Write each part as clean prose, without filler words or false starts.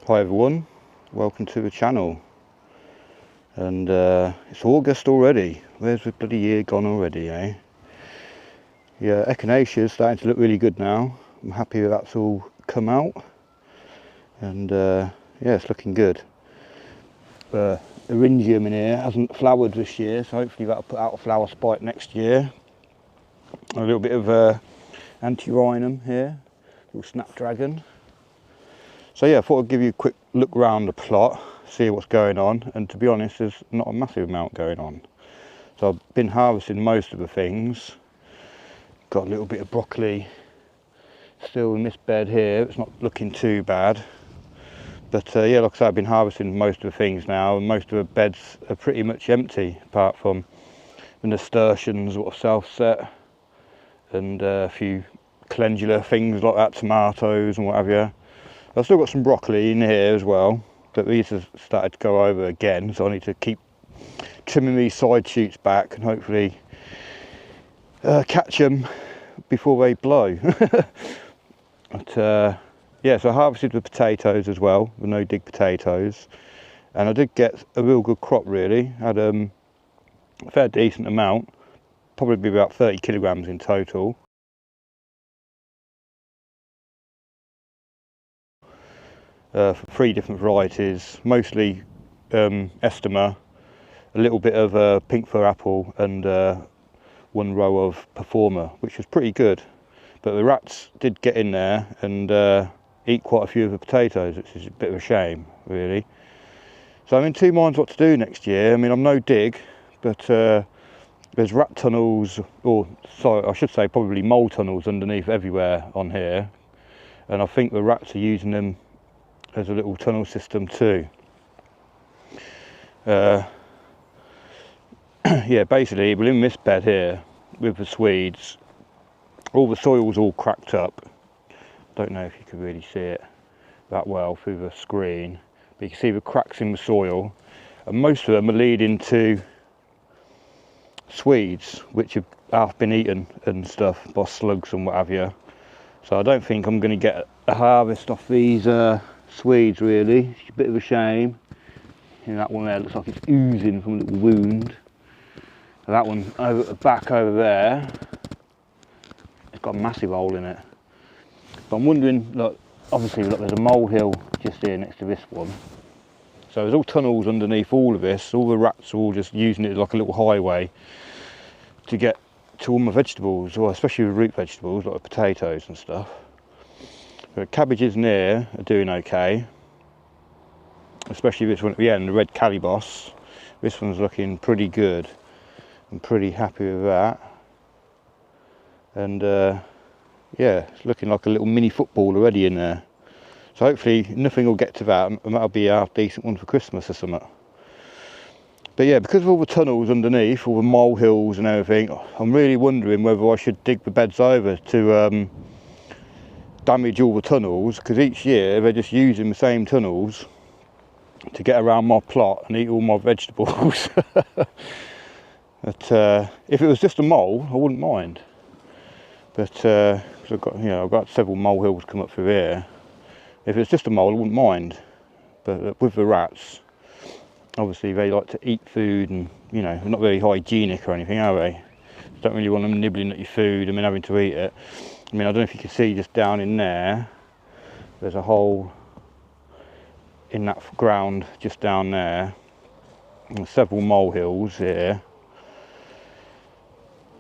Hi everyone, welcome to the channel. And it's August already. Where's the bloody year gone already, eh? Yeah, echinacea's starting to look really good now. I'm happy that that's all come out. And yeah, it's looking good. Eryngium in here hasn't flowered this year, so hopefully that'll put out a flower spike next year. A little bit of antirrhinum here, little snapdragon. So yeah, I thought I'd give you a quick look around the plot, see what's going on, and to be honest, there's not a massive amount going on. So I've been harvesting most of the things. Got a little bit of broccoli still in this bed here, it's not looking too bad. But yeah, like I said, I've been harvesting most of the things now, and most of the beds are pretty much empty, apart from the nasturtiums, what are self-set, and a few calendula things like that, tomatoes and what have you. I've still got some broccoli in here as well, but these have started to go over again, so I need to keep trimming these side shoots back and hopefully catch them before they blow. But yeah, so I harvested the potatoes as well, the no dig potatoes, and I did get a real good crop really. Had a fair decent amount, probably about 30 kilograms in total. For 3 different varieties, mostly Estima, a little bit of pink fir apple, and 1 row of performer, which was pretty good. But the rats did get in there and eat quite a few of the potatoes, which is a bit of a shame really. So I'm in 2 minds what to do next year. I mean, I'm no dig, but there's rat tunnels, or sorry, I should say probably mole tunnels underneath everywhere on here, and I think the rats are using them as a little tunnel system too. Yeah, basically, within this bed here with the Swedes, all the soil's all cracked up. Don't know if you can really see it that well through the screen, but you can see the cracks in the soil, and most of them are leading to Swedes, which have been eaten and stuff by slugs and what have you. So I don't think I'm going to get a harvest off these Swedes really. It's a bit of a shame. And that one there looks like it's oozing from a little wound. And that one over at the back over there, it's got a massive hole in it. But I'm wondering, look, obviously look, there's a molehill just here next to this one. So there's all tunnels underneath all of this. All the rats are all just using it like a little highway to get to all my vegetables, or especially the root vegetables like the potatoes and stuff. The cabbages in here are doing okay, especially this one at the end, the red calibos. This one's looking pretty good. I'm pretty happy with that. And yeah, it's looking like a little mini football already in there. So hopefully nothing will get to that, and that'll be a half decent one for Christmas or something. But yeah, because of all the tunnels underneath, all the molehills and everything, I'm really wondering whether I should dig the beds over to damage all the tunnels, because each year they're just using the same tunnels to get around my plot and eat all my vegetables. But if it was just a mole, I wouldn't mind. But 'cause I've got, you know, I've got several molehills come up through here. If it's just a mole, I wouldn't mind. But with the rats, obviously they like to eat food, and you know, they're not very hygienic or anything, are they? Don't really want them nibbling at your food and then having to eat it. I mean, I don't know if you can see just down in there, there's a hole in that ground just down there, and several molehills here.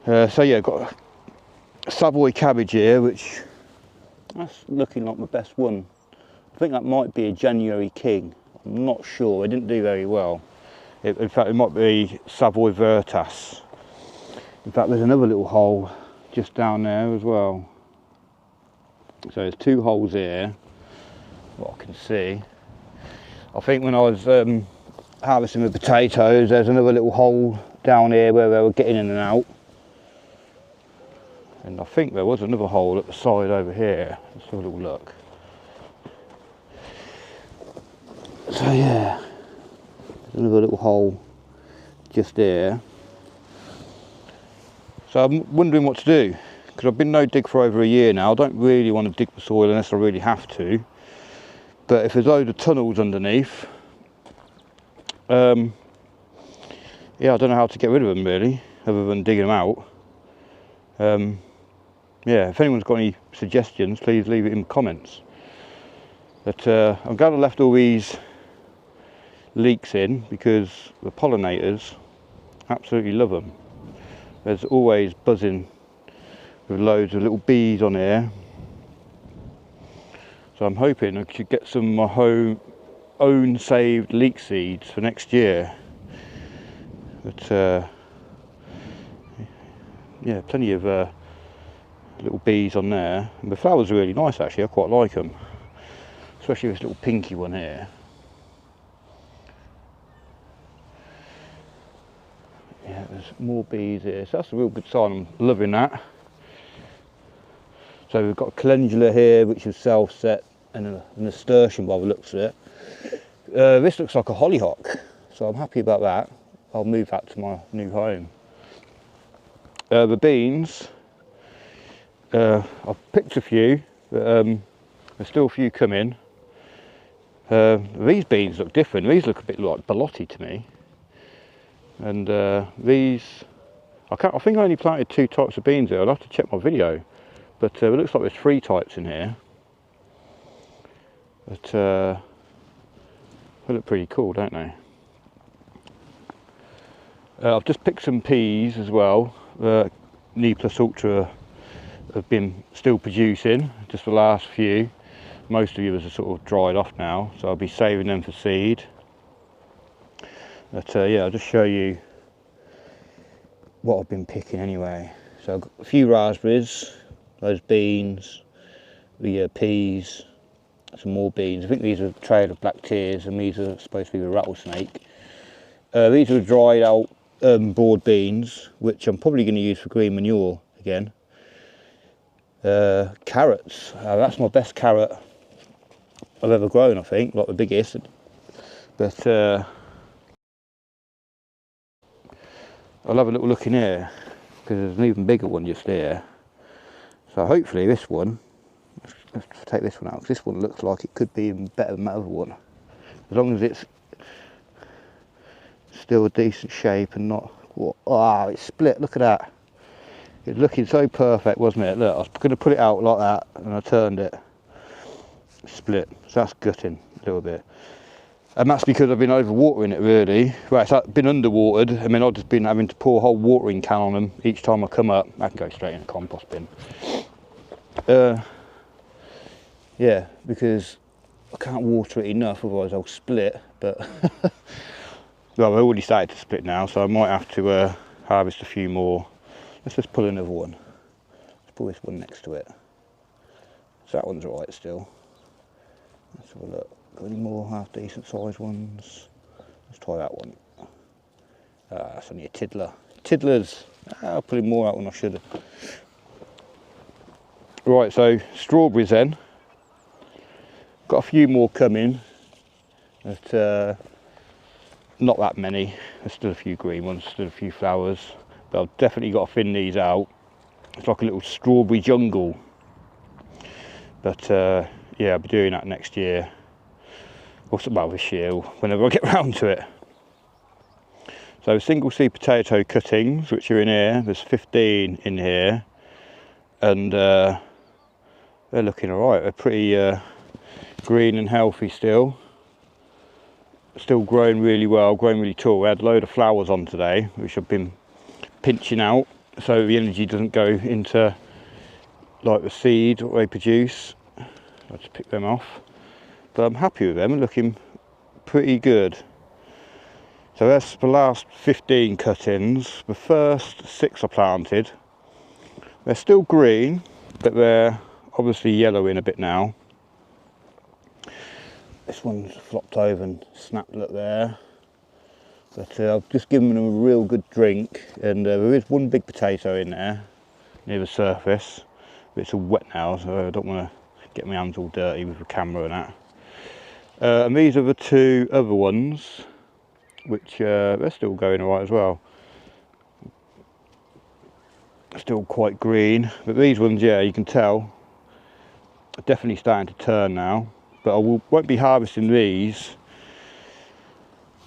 So yeah, got a Savoy cabbage here, which that's looking like my best one. I think that might be a January King. I'm not sure. It didn't do very well. In fact, it might be Savoy Vertas. In fact, there's another little hole just down there as well. So there's 2 holes here, what I can see. I think when I was harvesting the potatoes, there's another little hole down here where they were getting in and out. And I think there was another hole at the side over here. Let's have a little look. So yeah, there's another little hole just there. So I'm wondering what to do, because I've been no dig for over a year now. I don't really want to dig the soil unless I really have to. But if there's loads of tunnels underneath, yeah, I don't know how to get rid of them really, other than digging them out. Yeah, if anyone's got any suggestions, please leave it in the comments. But I'm glad I left all these leeks in, because the pollinators absolutely love them. There's always buzzing with loads of little bees on here. So I'm hoping I could get some of my own saved leek seeds for next year. But yeah, plenty of little bees on there. And the flowers are really nice actually, I quite like them. Especially this little pinky one here. Yeah, there's more bees here, so that's a real good sign. I'm loving that. So we've got a calendula here, which is self-set, and a nasturtium by the looks of it. This looks like a hollyhock, so I'm happy about that. I'll move that to my new home. The beans, I've picked a few, but there's still a few coming. These beans look different. These look a bit like ballotti to me. And these, I think I only planted 2 types of beans here. I'll have to check my video. But it looks like there's 3 types in here. But they look pretty cool, don't they? I've just picked some peas as well. Ne Plus Ultra have been still producing, just the last few. Most of the others are sort of dried off now, so I'll be saving them for seed. But yeah, I'll just show you what I've been picking anyway. So I've got a few raspberries, those beans, the peas, some more beans. I think these are a trail of black tears, and these are supposed to be the rattlesnake. These are dried out broad beans, which I'm probably going to use for green manure again. Carrots, that's my best carrot I've ever grown, I think, like the biggest. But I'll have a little look in here, because there's an even bigger one just there. So hopefully this one, let's take this one out, because this one looks like it could be even better than that other one. As long as it's still a decent shape and not, oh, it's split, look at that. It's looking so perfect, wasn't it? Look, I was going to put it out like that, and I turned it. Split, so that's gutting a little bit. And that's because I've been overwatering it really. Right, so I've been underwatered. I mean, I've just been having to pour a whole watering can on them each time I come up. I can go straight in the compost bin. Yeah, because I can't water it enough, otherwise I'll split. But well, I've already started to split now, so I might have to harvest a few more. Let's just pull another one. Let's pull this one next to it. So that one's alright still. Let's have a look. Got any more half decent sized ones? Let's try that one. That's only a tiddler. Tiddlers. I'll put more out than I should have. Right, so strawberries then. Got a few more coming, but not that many. There's still a few green ones, still a few flowers. But I've definitely got to thin these out. It's like a little strawberry jungle. But yeah, I'll be doing that next year. Well, this year, or whenever I get round to it. So single seed potato cuttings, which are in here, there's 15 in here, and they're looking alright. They're pretty green and healthy still. Still growing really well, growing really tall. We had a load of flowers on today, which I've been pinching out, so the energy doesn't go into like the seed what they produce. I'll just pick them off. But I'm happy with them, looking pretty good. So that's the last 15 cuttings. The first 6 I planted. They're still green, but they're obviously yellowing a bit now. This one's flopped over and snapped, look there. But I've just given them a real good drink, and there is one big potato in there near the surface. But it's all wet now, so I don't want to get my hands all dirty with the camera and that. And these are the 2 other ones, which they're still going alright as well. Still quite green, but these ones, yeah, you can tell, are definitely starting to turn now. but I won't be harvesting these,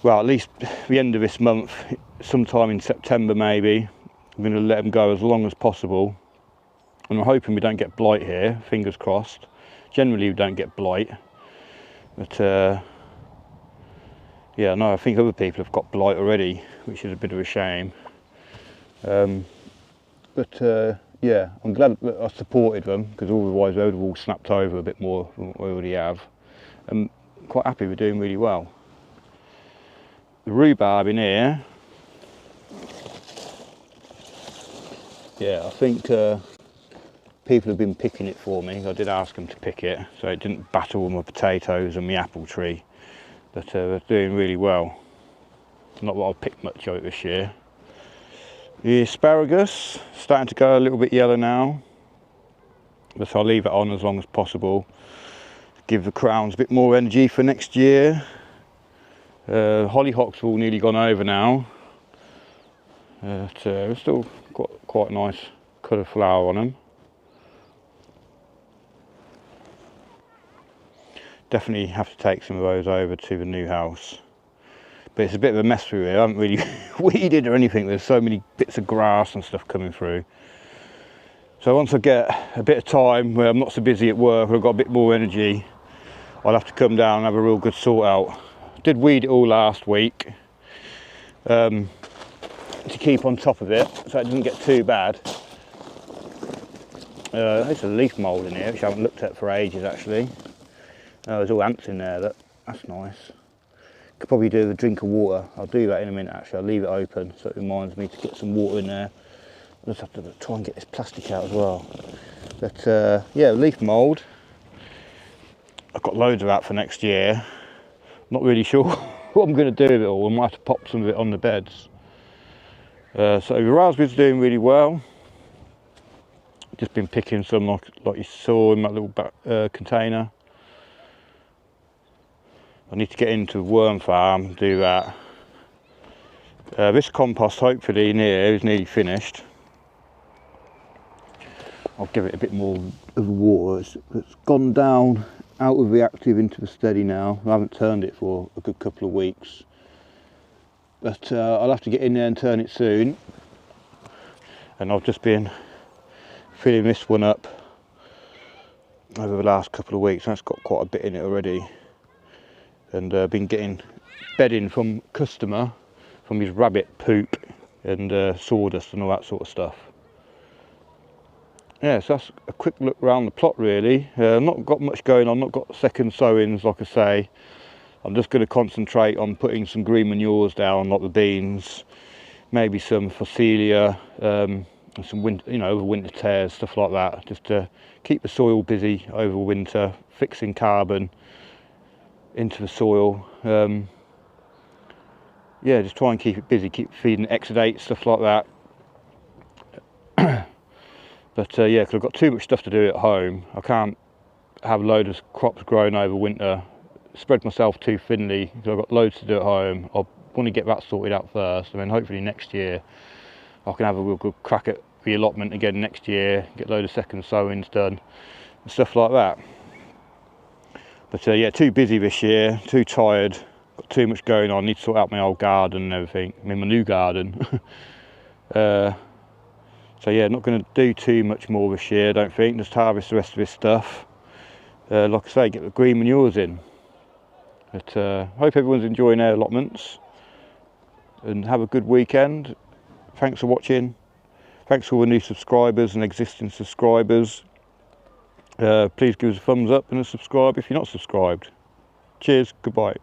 well, at least the end of this month, sometime in September maybe. I'm going to let them go as long as possible, and I'm hoping we don't get blight here, fingers crossed. Generally we don't get blight, but yeah, no, I think other people have got blight already, which is a bit of a shame. Yeah, I'm glad that I supported them, because otherwise they would have all snapped over a bit more than what we already have. I'm quite happy we're doing really well. The rhubarb in here, yeah, I think people have been picking it for me. I did ask them to pick it, so it didn't battle with my potatoes and my apple tree. But they're doing really well. Not that I've picked much of it this year. The asparagus, starting to go a little bit yellow now, but I'll leave it on as long as possible. Give the crowns a bit more energy for next year. Hollyhocks have all nearly gone over now. We've still got quite a nice colour flower on them. Definitely have to take some of those over to the new house. But it's a bit of a mess through here. I haven't really weeded or anything. There's so many bits of grass and stuff coming through. So once I get a bit of time where I'm not so busy at work, I've got a bit more energy, I'll have to come down and have a real good sort out. I did weed it all last week to keep on top of it, so it doesn't get too bad. There's a leaf mould in here, which I haven't looked at for ages actually. There's all ants in there, that's nice. Could probably do with a drink of water. I'll do that in a minute actually. I'll leave it open so it reminds me to get some water in there. I'll just have to try and get this plastic out as well. But yeah, leaf mould. I've got loads of that for next year. Not really sure what I'm going to do with it all. I might have to pop some of it on the beds. So the raspberries are doing really well. Just been picking some like you saw in that little container. I need to get into worm farm, do that. This compost hopefully in here is nearly finished. I'll give it a bit more of water. It's gone down out of the active into the steady now. I haven't turned it for a good couple of weeks. But I'll have to get in there and turn it soon. And I've just been filling this one up over the last couple of weeks. That's got quite a bit in it already. And been getting bedding from customer from his rabbit poop and sawdust and all that sort of stuff. Yeah, so that's a quick look around the plot really. Not got much going on, not got second sowings like I say. I'm just going to concentrate on putting some green manures down, like the beans, maybe some Phacelia, and some winter, over winter tears, stuff like that, just to keep the soil busy over winter, fixing carbon into the soil. Yeah, just try and keep it busy, keep feeding exudate, stuff like that. But yeah, because I've got too much stuff to do at home. I can't have loads of crops growing over winter, spread myself too thinly, because I've got loads to do at home. I want to get that sorted out first, and then hopefully next year I can have a real good crack at the allotment again next year, get a load of second sowings done and stuff like that. But yeah, too busy this year, too tired, got too much going on, need to sort out my old garden and everything, I mean my new garden. So yeah, not going to do too much more this year, I don't think, just harvest the rest of this stuff. Like I say, get the green manures in. But hope everyone's enjoying their allotments, and have a good weekend. Thanks for watching. Thanks for all the new subscribers and existing subscribers. Please give us a thumbs up and a subscribe if you're not subscribed. Cheers, goodbye.